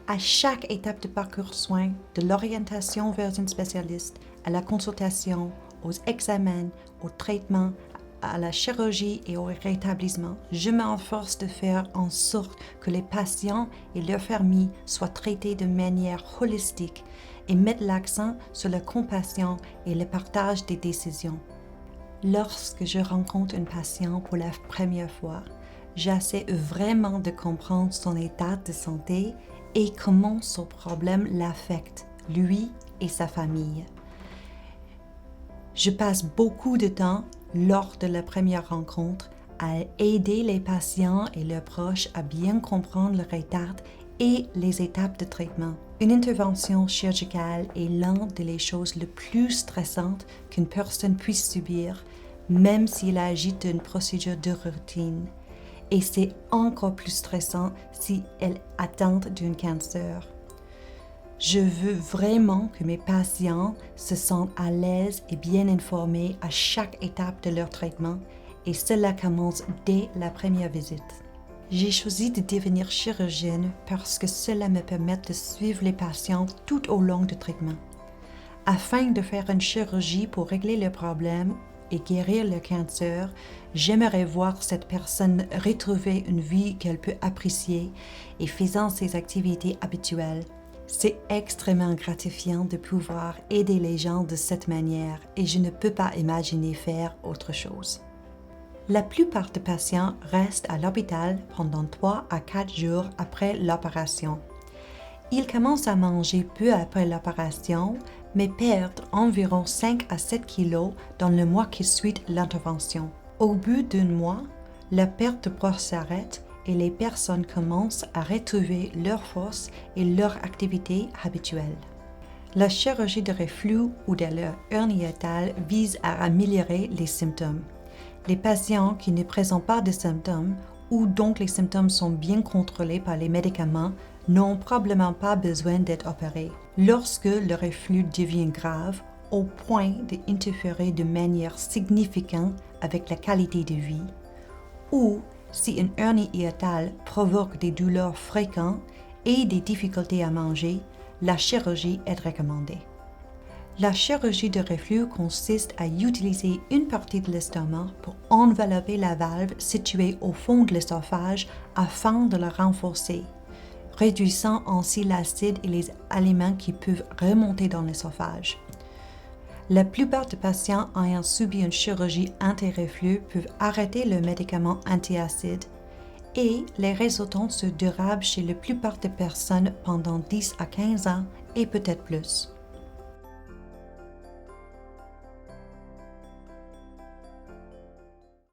À chaque étape du parcours soin, de l'orientation vers un spécialiste, à la consultation, aux examens, au traitement, à la chirurgie et au rétablissement, je m'efforce de faire en sorte que les patients et leurs familles soient traités de manière holistique et mettre l'accent sur la compassion et le partage des décisions. Lorsque je rencontre un patient pour la première fois, j'essaie vraiment de comprendre son état de santé et comment son problème l'affecte, lui et sa famille. Je passe beaucoup de temps lors de la première rencontre à aider les patients et leurs proches à bien comprendre leur état et les étapes de traitement. Une intervention chirurgicale est l'une des choses les plus stressantes qu'une personne puisse subir, même s'il agit d'une procédure de routine. Et c'est encore plus stressant si elle est atteinte d'un cancer. Je veux vraiment que mes patients se sentent à l'aise et bien informés à chaque étape de leur traitement, et cela commence dès la première visite. J'ai choisi de devenir chirurgienne parce que cela me permet de suivre les patients tout au long du traitement. Afin de faire une chirurgie pour régler le problème et guérir le cancer, j'aimerais voir cette personne retrouver une vie qu'elle peut apprécier et faisant ses activités habituelles. C'est extrêmement gratifiant de pouvoir aider les gens de cette manière et je ne peux pas imaginer faire autre chose. La plupart des patients restent à l'hôpital pendant 3 à 4 jours après l'opération. Ils commencent à manger peu après l'opération, mais perdent environ 5 à 7 kilos dans le mois qui suit l'intervention. Au bout d'un mois, la perte de poids s'arrête et les personnes commencent à retrouver leur force et leur activité habituelle. La chirurgie de reflux ou de la hernie hiatale vise à améliorer les symptômes. Les patients qui ne présentent pas de symptômes ou dont les symptômes sont bien contrôlés par les médicaments n'ont probablement pas besoin d'être opérés. Lorsque le reflux devient grave, au point d'interférer de manière significative avec la qualité de vie, ou si une hernie hiatale provoque des douleurs fréquentes et des difficultés à manger, la chirurgie est recommandée. La chirurgie de reflux consiste à utiliser une partie de l'estomac pour envelopper la valve située au fond de l'œsophage afin de la renforcer, réduisant ainsi l'acide et les aliments qui peuvent remonter dans l'œsophage. La plupart des patients ayant subi une chirurgie anti-reflux peuvent arrêter le médicament antiacide et les résultats sont durables chez la plupart des personnes pendant 10 à 15 ans et peut-être plus.